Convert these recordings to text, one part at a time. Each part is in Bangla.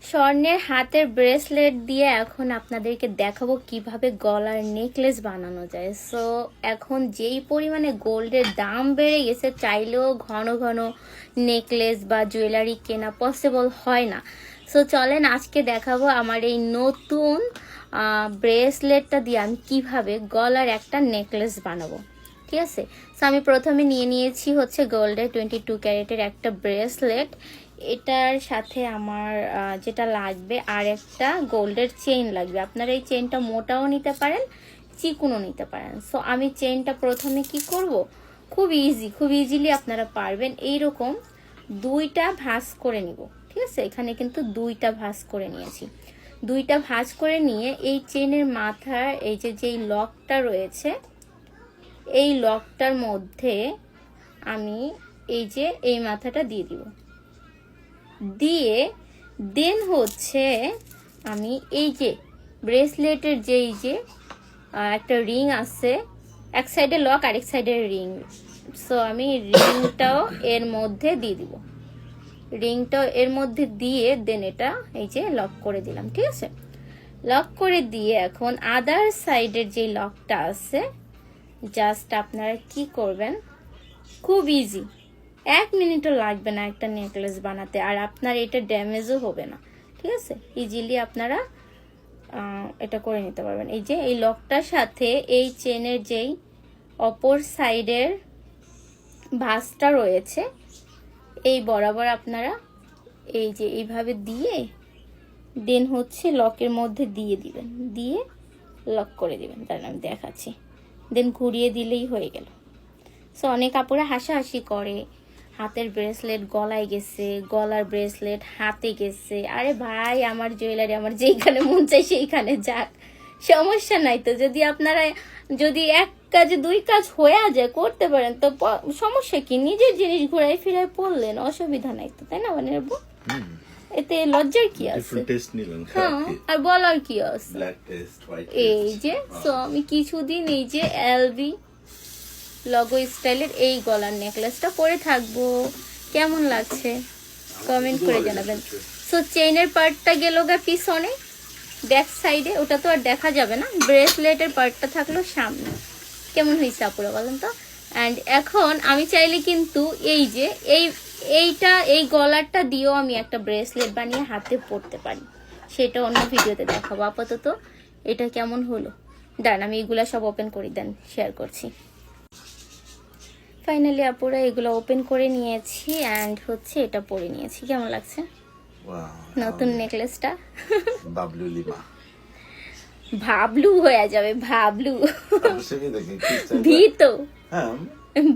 স্বর্ণের হাতের ব্রেসলেট দিয়ে এখন আপনাদেরকে দেখাবো কিভাবে গলার নেকলেস বানানো যায়। সো এখন যেই পরিমাণে গোল্ডের দাম বেড়ে গেছে, চাইলেও ঘন ঘন নেকলেস বা জুয়েলারি কেনা পসিবল হয় না। সো চলেন আজকে দেখাবো আমার এই নতুন ব্রেসলেটটা দিয়ে আমি কিভাবে গলার একটা নেকলেস বানাবো। ঠিক আছে, সো আমি প্রথমে নিয়েছি হচ্ছে গোল্ডের 22 ক্যারেটের একটা ব্রেসলেট। এটার সাথে আমার যেটা লাগবে আর একটা গোল্ডের চেইন লাগবে। আপনারা এই চেইনটা মোটাও নিতে পারেন, চিকুনও নিতে পারেন। সো আমি চেইনটা প্রথমে কি করব, খুব ইজিলি আপনারা পারবেন। এইরকম দুইটা ভাঁজ করে নিব। ঠিক আছে, এখানে কিন্তু দুইটা ভাঁজ করে নিয়েছি। দুইটা ভাঁজ করে নিয়ে এই চেইনের মাথার এই যেই লকটা রয়েছে, এই লকটার মধ্যে আমি এই মাথাটা দিয়ে দিব। দিয়ে দেন হচ্ছে আমি এই যে ব্রেসলেটের যে একটা রিং আছে, এক সাইডে লক আরেক সাইডে রিং। সো আমি রিংটাও এর মধ্যে দিয়ে দিব। রিংটাও এর মধ্যে দিয়ে দেন এটা এই যে লক করে দিলাম। ঠিক আছে, লক করে দিয়ে এখন আদার সাইডের যে লকটা আছে, জাস্ট আপনারা কি করবেন, খুব ইজি, 1 মিনিটও লাগবে না একটা নেকলেস বানাতে, আর আপনার এটা ড্যামেজও হবে না। ঠিক আছে, ইজিলি আপনারা এটা করে নিতে পারবেন। এই যে এই লকটার সাথে এই চেনের যেই অপর সাইডের ভাঁজটা রয়েছে, এই বরাবর আপনারা এই যে এইভাবে দিয়ে দেন হচ্ছে লকের মধ্যে দিয়ে দিবেন, দিয়ে লক করে দিবেন। তাহলে আমি দেখাচ্ছি, দেন ঘুরিয়ে দিলেই হয়ে গেল। সো অনেক আপুরা হাসাহাসি করে, হাতের ব্রেসলেট গলায় গেছে, গলার ব্রেসলেট হাতে গেছে। আরে ভাই, আমার জুয়েলারি আমার যেইখানে মন চাই সেইখানে যাক, সমস্যা নাই তো। যদি এক কাজে দুই কাজ হয়ে যায়, করতে পারেন তো সমস্যা কি, নিজের জিনিস ঘুরাই ফিরাই পড়লেন, অসুবিধা নাই তো, তাই না? মানে এতে লজ্জার কি আছে? হ্যাঁ, আর বলার কি আছে? এই যে সো আমি কিছুদিন এই যে এলভি লগো স্টাইলের এই গলার নেকলেসটা পরে থাকবো। কেমন লাগছে কমেন্ট করে জানাবেন। সো চেইনের পার্টটা গেল গা পিছনে, ব্যাক সাইডে, ওটা তো আর দেখা যাবে না। ব্রেসলেটের পার্টটা থাকলো সামনে। কেমন হয়েছে আপুরা বলেন তো? অ্যান্ড এখন আমি চাইলে কিন্তু এই গলারটা দিয়েও আমি একটা ব্রেসলেট বানিয়ে হাতে পরতে পারি, সেটা অন্য ভিডিওতে দেখাবো। আপাতত এটা কেমন হলো দাঁড়ান, আমি এগুলা সব ওপেন করে দেন শেয়ার করছি। ফাইনালি আপুরা এগুলো ওপেন করে নিয়েছি অ্যান্ড হচ্ছে এটা পরে নিয়েছি। কেমন লাগছে নতুন নেকলেসটা? ভাবলু হয়ে যাবে, ভাবলু ভি তো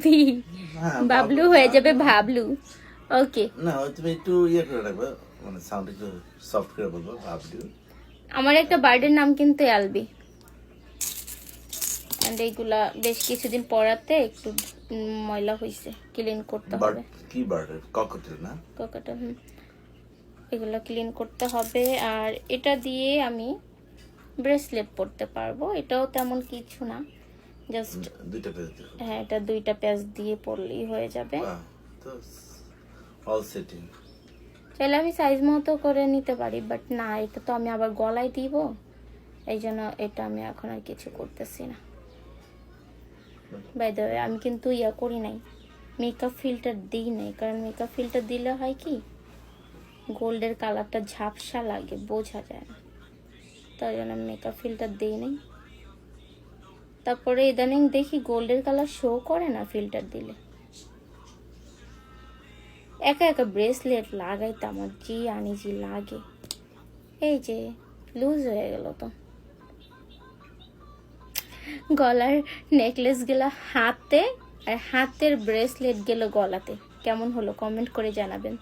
ভি, বাবলু হয়ে যাবে ভাবলু। ওকে, না তুমি একটু ইয়ে করে রাখবে, মানে সাউন্ড একটু সফট করে বলবো, ভাবলু। আমার একটা বার্ডের নাম কিন্তু এলবি। এন্ড এইগুলা বেশ কিছুদিন পরাতে একটু ময়লা হয়েছে, ক্লিন করতে হবে। কি বার্ড? ককটেল না? ককটেল। এগুলা ক্লিন করতে হবে। আর এটা দিয়ে আমি ব্রেসলেট পরতে পারবো, এটাও তেমন কিছু না, জাস্ট দুইটা পেজ। হ্যাঁ, এটা দুইটা পেজ দিয়ে পরলেই হয়ে যাবে। তো অল সেটিং চাইলে আমি সাইজ মতো করে নিতে পারি, বাট না, এটা তো আমি আবার গলায় দিব, এই জন্য এটা আমি এখন আর কিছু করতেছি না। বাই দ্য ওয়ে, আমি কিন্তু করি নাই, মেকআপ ফিল্টার দিই নাই, কারণ মেকআপ ফিল্টার দিলে হয় কি, গোল্ডের কালারটা ঝাপসা লাগে, বোঝা যায় না, তাই জন্য মেকআপ ফিল্টার দিই নাই। তারপরে ইদানিং দেখি গোল্ডের কালার শো করে না ফিল্টার দিলে। একা একা ব্রেসলেট লাগাইতে আমার জি আনিজি লাগে। এই যে লুজ হয়ে গেল তো। গলার নেকলেস গেল হাতে আর হাতের ব্রেসলেট গেল গলাতে। কেমন হলো কমেন্ট করে জানাবেন।